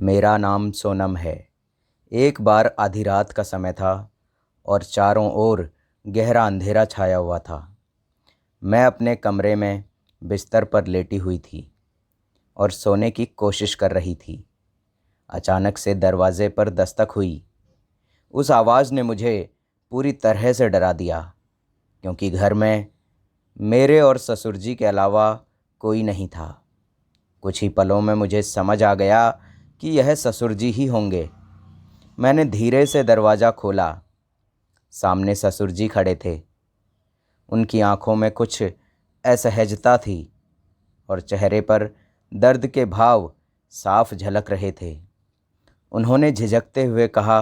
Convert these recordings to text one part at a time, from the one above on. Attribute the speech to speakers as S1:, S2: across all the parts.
S1: मेरा नाम सोनम है। एक बार आधी रात का समय था और चारों ओर गहरा अंधेरा छाया हुआ था। मैं अपने कमरे में बिस्तर पर लेटी हुई थी और सोने की कोशिश कर रही थी। अचानक से दरवाज़े पर दस्तक हुई। उस आवाज़ ने मुझे पूरी तरह से डरा दिया, क्योंकि घर में मेरे और ससुर जी के अलावा कोई नहीं था। कुछ ही पलों में मुझे समझ आ गया कि यह ससुर जी ही होंगे। मैंने धीरे से दरवाज़ा खोला। सामने ससुर जी खड़े थे। उनकी आंखों में कुछ असहजता थी और चेहरे पर दर्द के भाव साफ झलक रहे थे। उन्होंने झिझकते हुए कहा,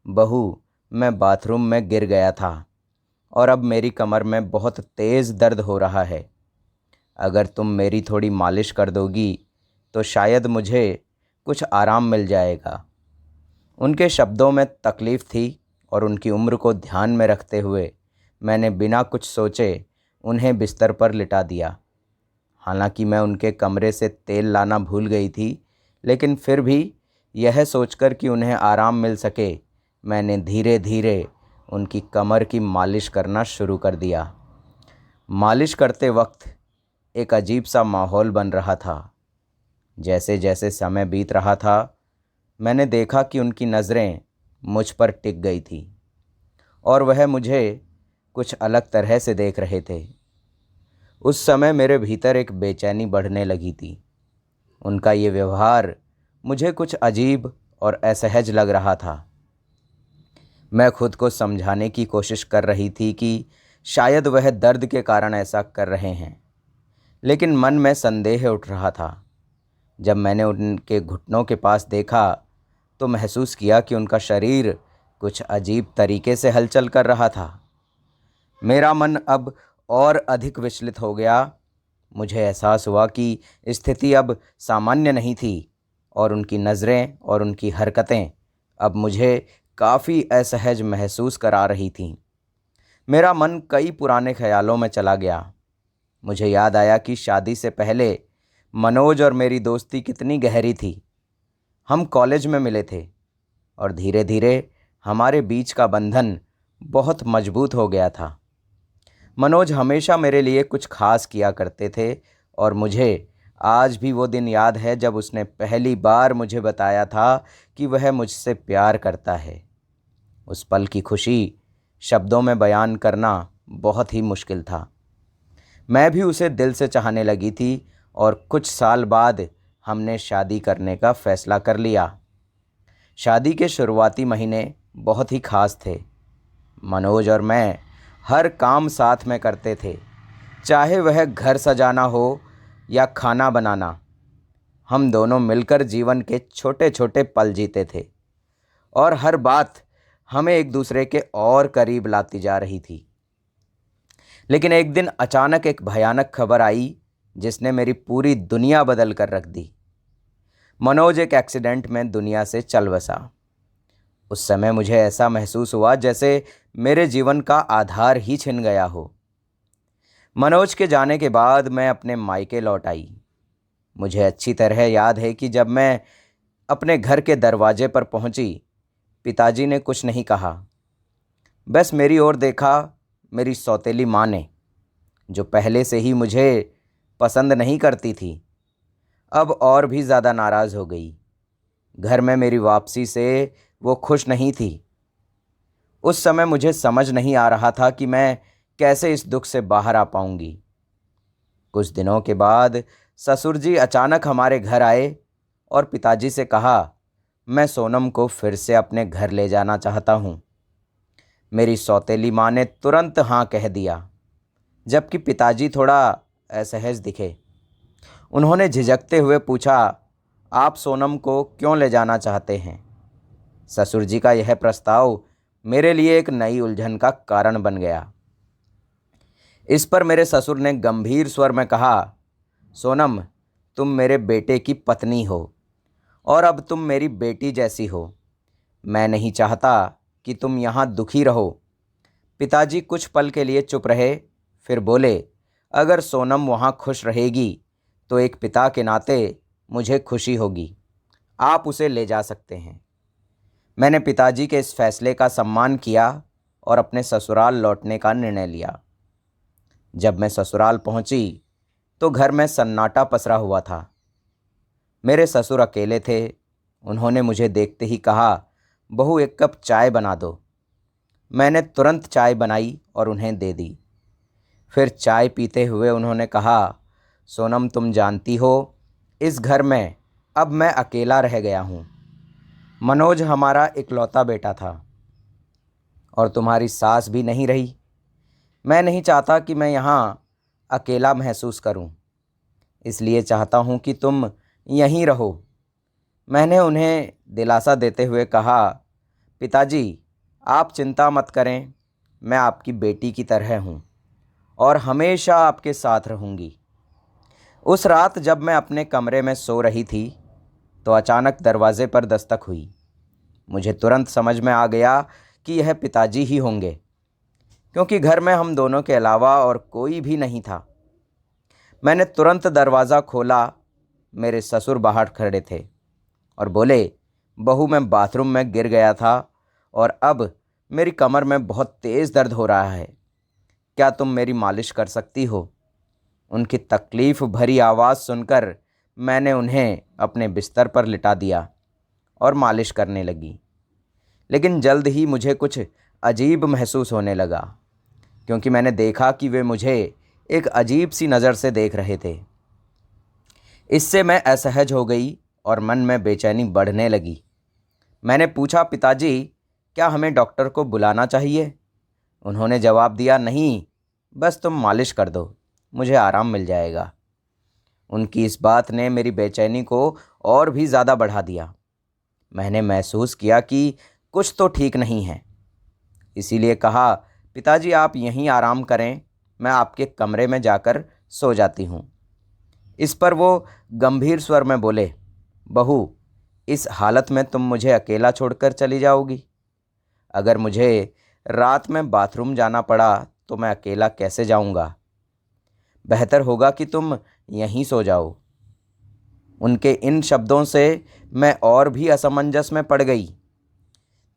S1: बहू, मैं बाथरूम में गिर गया था और अब मेरी कमर में बहुत तेज़ दर्द हो रहा है। अगर तुम मेरी थोड़ी मालिश कर दोगी तो शायद मुझे कुछ आराम मिल जाएगा। उनके शब्दों में तकलीफ़ थी और उनकी उम्र को ध्यान में रखते हुए मैंने बिना कुछ सोचे उन्हें बिस्तर पर लिटा दिया। हालांकि मैं उनके कमरे से तेल लाना भूल गई थी, लेकिन फिर भी यह सोचकर कि उन्हें आराम मिल सके, मैंने धीरे धीरे उनकी कमर की मालिश करना शुरू कर दिया। मालिश करते वक्त एक अजीब सा माहौल बन रहा था। जैसे जैसे समय बीत रहा था, मैंने देखा कि उनकी नज़रें मुझ पर टिक गई थी और वह मुझे कुछ अलग तरह से देख रहे थे। उस समय मेरे भीतर एक बेचैनी बढ़ने लगी थी। उनका ये व्यवहार मुझे कुछ अजीब और असहज लग रहा था। मैं खुद को समझाने की कोशिश कर रही थी कि शायद वह दर्द के कारण ऐसा कर रहे हैं, लेकिन मन में संदेह उठ रहा था। जब मैंने उनके घुटनों के पास देखा तो महसूस किया कि उनका शरीर कुछ अजीब तरीके से हलचल कर रहा था। मेरा मन अब और अधिक विचलित हो गया। मुझे एहसास हुआ कि स्थिति अब सामान्य नहीं थी और उनकी नज़रें और उनकी हरकतें अब मुझे काफ़ी असहज महसूस करा रही थीं। मेरा मन कई पुराने ख्यालों में चला गया। मुझे याद आया कि शादी से पहले मनोज और मेरी दोस्ती कितनी गहरी थी। हम कॉलेज में मिले थे और धीरे धीरे हमारे बीच का बंधन बहुत मजबूत हो गया था। मनोज हमेशा मेरे लिए कुछ खास किया करते थे और मुझे आज भी वो दिन याद है जब उसने पहली बार मुझे बताया था कि वह मुझसे प्यार करता है। उस पल की खुशी शब्दों में बयान करना बहुत ही मुश्किल था। मैं भी उसे दिल से चाहने लगी थी और कुछ साल बाद हमने शादी करने का फैसला कर लिया। शादी के शुरुआती महीने बहुत ही खास थे। मनोज और मैं हर काम साथ में करते थे, चाहे वह घर सजाना हो या खाना बनाना। हम दोनों मिलकर जीवन के छोटे छोटे पल जीते थे और हर बात हमें एक दूसरे के और करीब लाती जा रही थी। लेकिन एक दिन अचानक एक भयानक खबर आई जिसने मेरी पूरी दुनिया बदल कर रख दी। मनोज एक एक्सीडेंट में दुनिया से चल बसा। उस समय मुझे ऐसा महसूस हुआ जैसे मेरे जीवन का आधार ही छिन गया हो। मनोज के जाने के बाद मैं अपने मायके लौट आई। मुझे अच्छी तरह याद है कि जब मैं अपने घर के दरवाजे पर पहुंची, पिताजी ने कुछ नहीं कहा। बस मेरी ओर देखा। मेरी सौतेली माँ ने, जो पहले से ही मुझे पसंद नहीं करती थी, अब और भी ज़्यादा नाराज़ हो गई। घर में मेरी वापसी से वो खुश नहीं थी। उस समय मुझे समझ नहीं आ रहा था कि मैं कैसे इस दुख से बाहर आ पाऊंगी। कुछ दिनों के बाद ससुर जी अचानक हमारे घर आए और पिताजी से कहा, मैं सोनम को फिर से अपने घर ले जाना चाहता हूँ। मेरी सौतेली माँ ने तुरंत हाँ कह दिया, जबकि पिताजी थोड़ा असहज दिखे। उन्होंने झिझकते हुए पूछा, आप सोनम को क्यों ले जाना चाहते हैं? ससुर जी का यह प्रस्ताव मेरे लिए एक नई उलझन का कारण बन गया। इस पर मेरे ससुर ने गंभीर स्वर में कहा, सोनम, तुम मेरे बेटे की पत्नी हो और अब तुम मेरी बेटी जैसी हो। मैं नहीं चाहता कि तुम यहाँ दुखी रहो। पिताजी कुछ पल के लिए चुप रहे, फिर बोले, अगर सोनम वहाँ खुश रहेगी तो एक पिता के नाते मुझे खुशी होगी। आप उसे ले जा सकते हैं। मैंने पिताजी के इस फैसले का सम्मान किया और अपने ससुराल लौटने का निर्णय लिया। जब मैं ससुराल पहुंची तो घर में सन्नाटा पसरा हुआ था। मेरे ससुर अकेले थे। उन्होंने मुझे देखते ही कहा, बहू एक कप चाय बना दो। मैंने तुरंत चाय बनाई और उन्हें दे दी। फिर चाय पीते हुए उन्होंने कहा, सोनम तुम जानती हो, इस घर में अब मैं अकेला रह गया हूँ। मनोज हमारा इकलौता बेटा था और तुम्हारी सास भी नहीं रही। मैं नहीं चाहता कि मैं यहाँ अकेला महसूस करूँ, इसलिए चाहता हूँ कि तुम यहीं रहो। मैंने उन्हें दिलासा देते हुए कहा, पिताजी आप चिंता मत करें, मैं आपकी बेटी की तरह हूँ और हमेशा आपके साथ रहूँगी। उस रात जब मैं अपने कमरे में सो रही थी तो अचानक दरवाज़े पर दस्तक हुई। मुझे तुरंत समझ में आ गया कि यह पिताजी ही होंगे, क्योंकि घर में हम दोनों के अलावा और कोई भी नहीं था। मैंने तुरंत दरवाज़ा खोला। मेरे ससुर बाहर खड़े थे और बोले, बहू मैं बाथरूम में गिर गया था और अब मेरी कमर में बहुत तेज़ दर्द हो रहा है, क्या तुम मेरी मालिश कर सकती हो? उनकी तकलीफ़ भरी आवाज़ सुनकर मैंने उन्हें अपने बिस्तर पर लिटा दिया और मालिश करने लगी। लेकिन जल्द ही मुझे कुछ अजीब महसूस होने लगा, क्योंकि मैंने देखा कि वे मुझे एक अजीब सी नज़र से देख रहे थे। इससे मैं असहज हो गई और मन में बेचैनी बढ़ने लगी। मैंने पूछा, पिताजी क्या हमें डॉक्टर को बुलाना चाहिए? उन्होंने जवाब दिया, नहीं, बस तुम मालिश कर दो, मुझे आराम मिल जाएगा। उनकी इस बात ने मेरी बेचैनी को और भी ज़्यादा बढ़ा दिया। मैंने महसूस किया कि कुछ तो ठीक नहीं है, इसीलिए कहा, पिताजी आप यहीं आराम करें, मैं आपके कमरे में जाकर सो जाती हूँ। इस पर वो गंभीर स्वर में बोले, बहू इस हालत में तुम मुझे अकेला छोड़कर चली जाओगी? अगर मुझे रात में बाथरूम जाना पड़ा तो मैं अकेला कैसे जाऊंगा? बेहतर होगा कि तुम यहीं सो जाओ। उनके इन शब्दों से मैं और भी असमंजस में पड़ गई।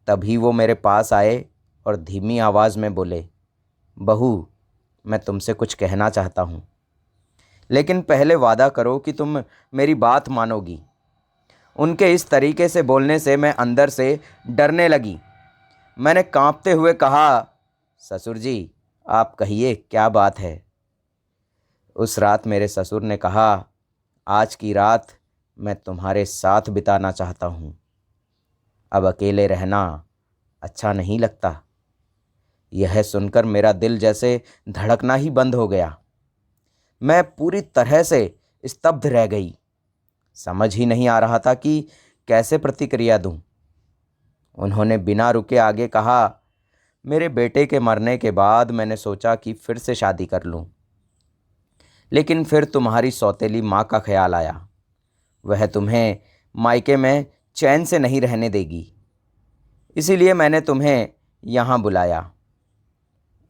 S1: तभी वो मेरे पास आए और धीमी आवाज़ में बोले, बहू मैं तुमसे कुछ कहना चाहता हूँ, लेकिन पहले वादा करो कि तुम मेरी बात मानोगी। उनके इस तरीके से बोलने से मैं अंदर से डरने लगी। मैंने कांपते हुए कहा, ससुर जी आप कहिए क्या बात है? उस रात मेरे ससुर ने कहा, आज की रात मैं तुम्हारे साथ बिताना चाहता हूँ। अब अकेले रहना अच्छा नहीं लगता। यह सुनकर मेरा दिल जैसे धड़कना ही बंद हो गया। मैं पूरी तरह से स्तब्ध रह गई। समझ ही नहीं आ रहा था कि कैसे प्रतिक्रिया दूं। उन्होंने बिना रुके आगे कहा, मेरे बेटे के मरने के बाद मैंने सोचा कि फिर से शादी कर लूं, लेकिन फिर तुम्हारी सौतेली माँ का ख्याल आया। वह तुम्हें मायके में चैन से नहीं रहने देगी, इसीलिए मैंने तुम्हें यहाँ बुलाया।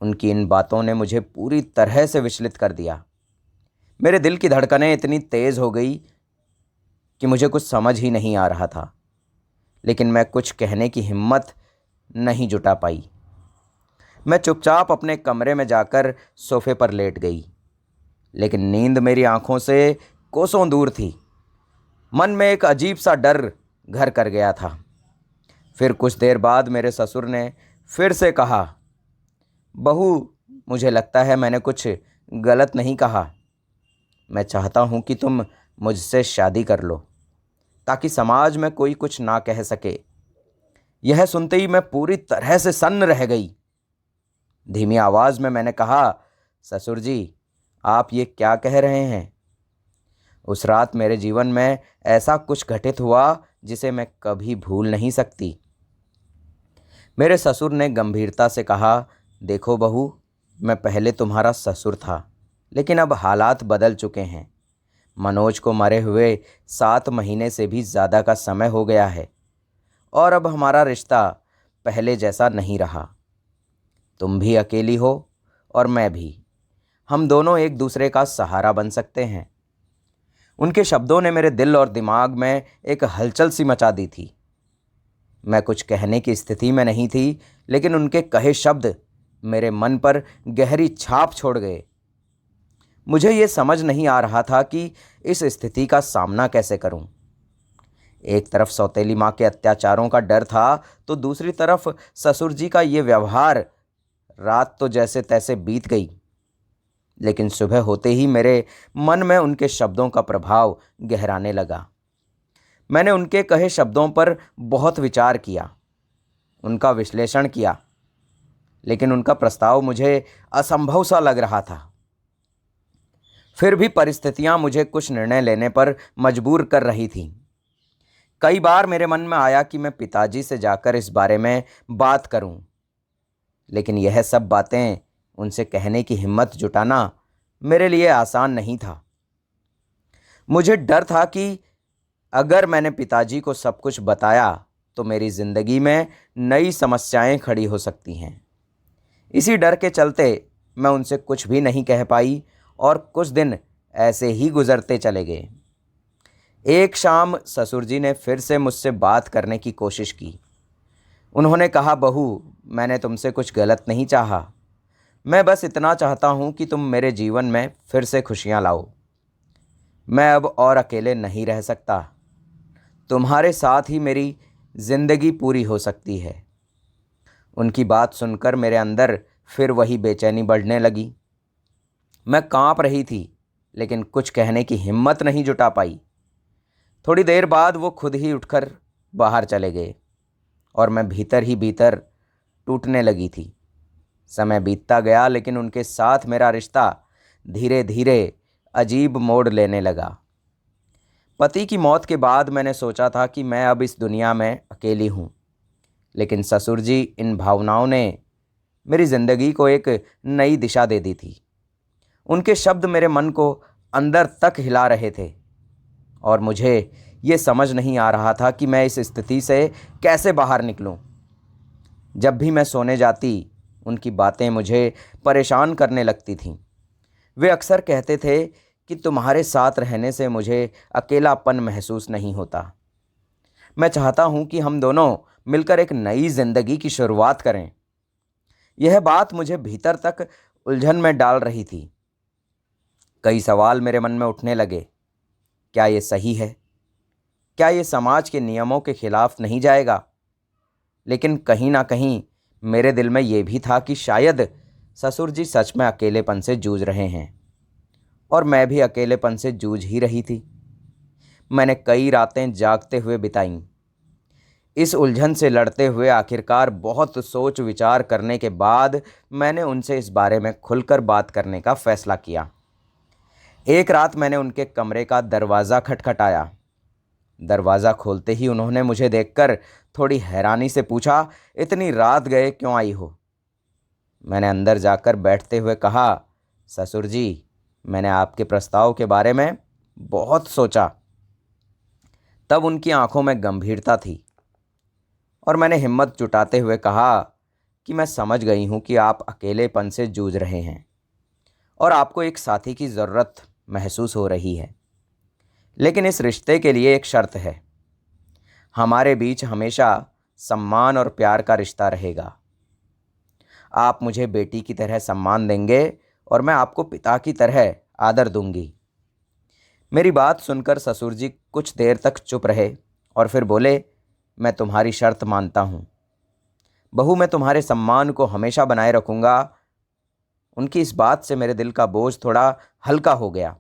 S1: उनकी इन बातों ने मुझे पूरी तरह से विचलित कर दिया। मेरे दिल की धड़कनें इतनी तेज़ हो गई कि मुझे कुछ समझ ही नहीं आ रहा था, लेकिन मैं कुछ कहने की हिम्मत नहीं जुटा पाई। मैं चुपचाप अपने कमरे में जाकर सोफे पर लेट गई, लेकिन नींद मेरी आंखों से कोसों दूर थी। मन में एक अजीब सा डर घर कर गया था। फिर कुछ देर बाद मेरे ससुर ने फिर से कहा, बहू मुझे लगता है मैंने कुछ गलत नहीं कहा। मैं चाहता हूँ कि तुम मुझसे शादी कर लो, ताकि समाज में कोई कुछ ना कह सके। यह सुनते ही मैं पूरी तरह से सन्न रह गई। धीमी आवाज़ में मैंने कहा, ससुर जी आप ये क्या कह रहे हैं? उस रात मेरे जीवन में ऐसा कुछ घटित हुआ जिसे मैं कभी भूल नहीं सकती। मेरे ससुर ने गंभीरता से कहा, देखो बहू, मैं पहले तुम्हारा ससुर था, लेकिन अब हालात बदल चुके हैं। मनोज को मरे हुए 7 महीने से भी ज़्यादा का समय हो गया है और अब हमारा रिश्ता पहले जैसा नहीं रहा। तुम भी अकेली हो और मैं भी। हम दोनों एक दूसरे का सहारा बन सकते हैं। उनके शब्दों ने मेरे दिल और दिमाग में एक हलचल सी मचा दी थी। मैं कुछ कहने की स्थिति में नहीं थी, लेकिन उनके कहे शब्द मेरे मन पर गहरी छाप छोड़ गए। मुझे ये समझ नहीं आ रहा था कि इस स्थिति का सामना कैसे करूं। एक तरफ सौतेली माँ के अत्याचारों का डर था, तो दूसरी तरफ ससुर जी का ये व्यवहार। रात तो जैसे तैसे बीत गई, लेकिन सुबह होते ही मेरे मन में उनके शब्दों का प्रभाव गहराने लगा। मैंने उनके कहे शब्दों पर बहुत विचार किया, उनका विश्लेषण किया, लेकिन उनका प्रस्ताव मुझे असंभव सा लग रहा था। फिर भी परिस्थितियां मुझे कुछ निर्णय लेने पर मजबूर कर रही थीं। कई बार मेरे मन में आया कि मैं पिताजी से जाकर इस बारे में बात करूं, लेकिन यह सब बातें उनसे कहने की हिम्मत जुटाना मेरे लिए आसान नहीं था। मुझे डर था कि अगर मैंने पिताजी को सब कुछ बताया तो मेरी ज़िंदगी में नई समस्याएं खड़ी हो सकती हैं। इसी डर के चलते मैं उनसे कुछ भी नहीं कह पाई और कुछ दिन ऐसे ही गुजरते चले गए। एक शाम ससुर जी ने फिर से मुझसे बात करने की कोशिश की। उन्होंने कहा, बहू, मैंने तुमसे कुछ गलत नहीं चाहा। मैं बस इतना चाहता हूँ कि तुम मेरे जीवन में फिर से खुशियाँ लाओ। मैं अब और अकेले नहीं रह सकता। तुम्हारे साथ ही मेरी ज़िंदगी पूरी हो सकती है। उनकी बात सुनकर मेरे अंदर फिर वही बेचैनी बढ़ने लगी। मैं कांप रही थी, लेकिन कुछ कहने की हिम्मत नहीं जुटा पाई। थोड़ी देर बाद वो खुद ही उठकर बाहर चले गए और मैं भीतर ही भीतर टूटने लगी थी। समय बीतता गया, लेकिन उनके साथ मेरा रिश्ता धीरे धीरे अजीब मोड़ लेने लगा। पति की मौत के बाद मैंने सोचा था कि मैं अब इस दुनिया में अकेली हूँ, लेकिन ससुर जी इन भावनाओं ने मेरी ज़िंदगी को एक नई दिशा दे दी थी। उनके शब्द मेरे मन को अंदर तक हिला रहे थे और मुझे ये समझ नहीं आ रहा था कि मैं इस स्थिति से कैसे बाहर निकलूं। जब भी मैं सोने जाती, उनकी बातें मुझे परेशान करने लगती थीं। वे अक्सर कहते थे कि तुम्हारे साथ रहने से मुझे अकेलापन महसूस नहीं होता। मैं चाहता हूँ कि हम दोनों मिलकर एक नई ज़िंदगी की शुरुआत करें। यह बात मुझे भीतर तक उलझन में डाल रही थी। कई सवाल मेरे मन में उठने लगे। क्या ये सही है? क्या ये समाज के नियमों के खिलाफ नहीं जाएगा? लेकिन कहीं ना कहीं मेरे दिल में ये भी था कि शायद ससुर जी सच में अकेलेपन से जूझ रहे हैं और मैं भी अकेलेपन से जूझ ही रही थी। मैंने कई रातें जागते हुए बिताईं, इस उलझन से लड़ते हुए। आखिरकार बहुत सोच विचार करने के बाद मैंने उनसे इस बारे में खुलकर बात करने का फैसला किया। एक रात मैंने उनके कमरे का दरवाज़ा खटखटाया। दरवाज़ा खोलते ही उन्होंने मुझे देखकर थोड़ी हैरानी से पूछा, इतनी रात गए क्यों आई हो? मैंने अंदर जाकर बैठते हुए कहा, ससुर जी, मैंने आपके प्रस्ताव के बारे में बहुत सोचा। तब उनकी आंखों में गंभीरता थी और मैंने हिम्मत जुटाते हुए कहा कि मैं समझ गई हूँ कि आप अकेलेपन से जूझ रहे हैं और आपको एक साथी की ज़रूरत महसूस हो रही है। लेकिन इस रिश्ते के लिए एक शर्त है। हमारे बीच हमेशा सम्मान और प्यार का रिश्ता रहेगा। आप मुझे बेटी की तरह सम्मान देंगे और मैं आपको पिता की तरह आदर दूंगी। मेरी बात सुनकर ससुर जी कुछ देर तक चुप रहे और फिर बोले, मैं तुम्हारी शर्त मानता हूँ बहू, मैं तुम्हारे सम्मान को हमेशा बनाए रखूँगा। उनकी इस बात से मेरे दिल का बोझ थोड़ा हल्का हो गया।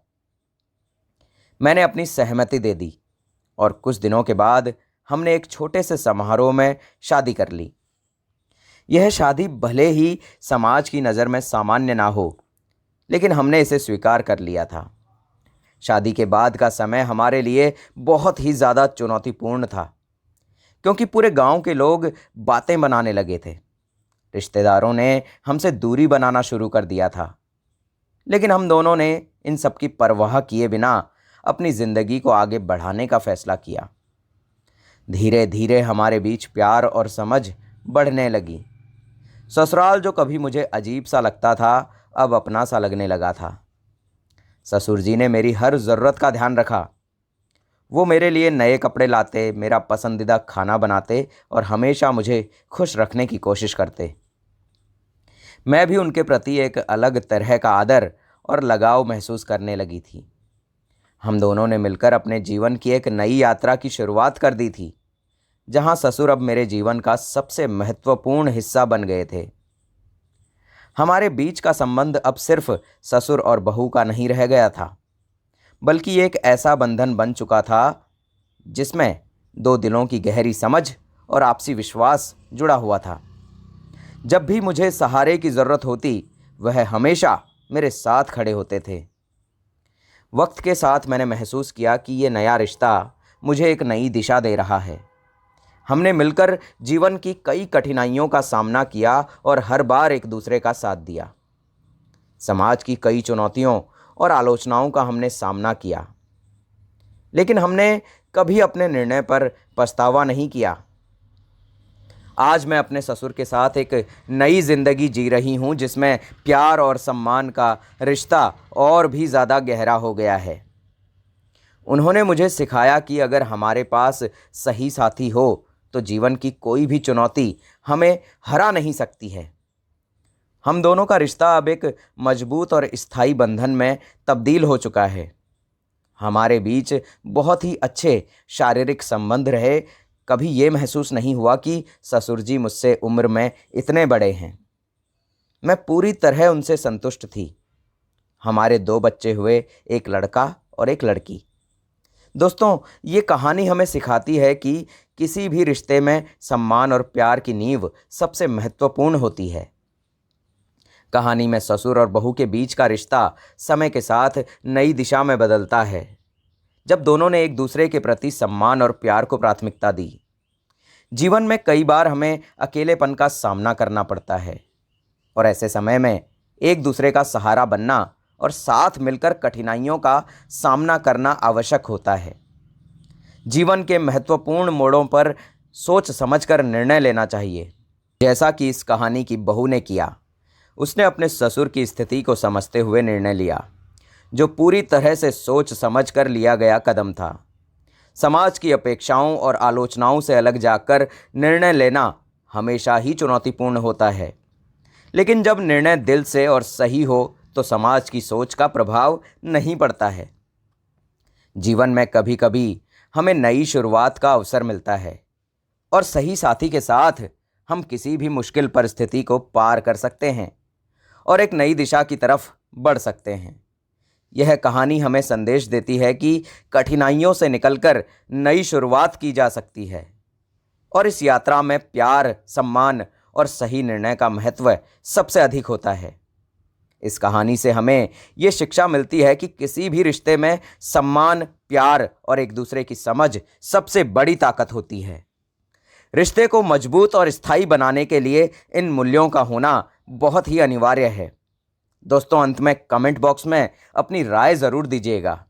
S1: मैंने अपनी सहमति दे दी और कुछ दिनों के बाद हमने एक छोटे से समारोह में शादी कर ली। यह शादी भले ही समाज की नज़र में सामान्य ना हो, लेकिन हमने इसे स्वीकार कर लिया था। शादी के बाद का समय हमारे लिए बहुत ही ज़्यादा चुनौतीपूर्ण था, क्योंकि पूरे गांव के लोग बातें बनाने लगे थे। रिश्तेदारों ने हमसे दूरी बनाना शुरू कर दिया था, लेकिन हम दोनों ने इन सब की परवाह किए बिना अपनी ज़िंदगी को आगे बढ़ाने का फैसला किया। धीरे धीरे हमारे बीच प्यार और समझ बढ़ने लगी। ससुराल जो कभी मुझे अजीब सा लगता था, अब अपना सा लगने लगा था। ससुर जी ने मेरी हर ज़रूरत का ध्यान रखा। वो मेरे लिए नए कपड़े लाते, मेरा पसंदीदा खाना बनाते और हमेशा मुझे खुश रखने की कोशिश करते। मैं भी उनके प्रति एक अलग तरह का आदर और लगाव महसूस करने लगी थी। हम दोनों ने मिलकर अपने जीवन की एक नई यात्रा की शुरुआत कर दी थी, जहां ससुर अब मेरे जीवन का सबसे महत्वपूर्ण हिस्सा बन गए थे। हमारे बीच का संबंध अब सिर्फ ससुर और बहू का नहीं रह गया था, बल्कि एक ऐसा बंधन बन चुका था जिसमें दो दिलों की गहरी समझ और आपसी विश्वास जुड़ा हुआ था। जब भी मुझे सहारे की ज़रूरत होती, वह हमेशा मेरे साथ खड़े होते थे। वक्त के साथ मैंने महसूस किया कि ये नया रिश्ता मुझे एक नई दिशा दे रहा है। हमने मिलकर जीवन की कई कठिनाइयों का सामना किया और हर बार एक दूसरे का साथ दिया। समाज की कई चुनौतियों और आलोचनाओं का हमने सामना किया, लेकिन हमने कभी अपने निर्णय पर पछतावा नहीं किया। आज मैं अपने ससुर के साथ एक नई ज़िंदगी जी रही हूँ, जिसमें प्यार और सम्मान का रिश्ता और भी ज़्यादा गहरा हो गया है। उन्होंने मुझे सिखाया कि अगर हमारे पास सही साथी हो तो जीवन की कोई भी चुनौती हमें हरा नहीं सकती है। हम दोनों का रिश्ता अब एक मजबूत और स्थायी बंधन में तब्दील हो चुका है। हमारे बीच बहुत ही अच्छे शारीरिक संबंध रहे। कभी ये महसूस नहीं हुआ कि ससुर जी मुझसे उम्र में इतने बड़े हैं। मैं पूरी तरह उनसे संतुष्ट थी। हमारे 2 बच्चे हुए, एक लड़का और एक लड़की। दोस्तों, ये कहानी हमें सिखाती है कि किसी भी रिश्ते में सम्मान और प्यार की नींव सबसे महत्वपूर्ण होती है। कहानी में ससुर और बहू के बीच का रिश्ता समय के साथ नई दिशा में बदलता है, जब दोनों ने एक दूसरे के प्रति सम्मान और प्यार को प्राथमिकता दी। जीवन में कई बार हमें अकेलेपन का सामना करना पड़ता है, और ऐसे समय में एक दूसरे का सहारा बनना और साथ मिलकर कठिनाइयों का सामना करना आवश्यक होता है। जीवन के महत्वपूर्ण मोड़ों पर सोच समझकर निर्णय लेना चाहिए, जैसा कि इस कहानी की बहू ने किया। उसने अपने ससुर की स्थिति को समझते हुए निर्णय लिया, जो पूरी तरह से सोच समझ कर लिया गया कदम था। समाज की अपेक्षाओं और आलोचनाओं से अलग जाकर निर्णय लेना हमेशा ही चुनौतीपूर्ण होता है, लेकिन जब निर्णय दिल से और सही हो तो समाज की सोच का प्रभाव नहीं पड़ता है। जीवन में कभी कभी हमें नई शुरुआत का अवसर मिलता है, और सही साथी के साथ हम किसी भी मुश्किल परिस्थिति को पार कर सकते हैं और एक नई दिशा की तरफ बढ़ सकते हैं। यह कहानी हमें संदेश देती है कि कठिनाइयों से निकलकर नई शुरुआत की जा सकती है, और इस यात्रा में प्यार, सम्मान और सही निर्णय का महत्व सबसे अधिक होता है। इस कहानी से हमें ये शिक्षा मिलती है कि किसी भी रिश्ते में सम्मान, प्यार और एक दूसरे की समझ सबसे बड़ी ताकत होती है। रिश्ते को मजबूत और स्थायी बनाने के लिए इन मूल्यों का होना बहुत ही अनिवार्य है। दोस्तों, अंत में कमेंट बॉक्स में अपनी राय ज़रूर दीजिएगा।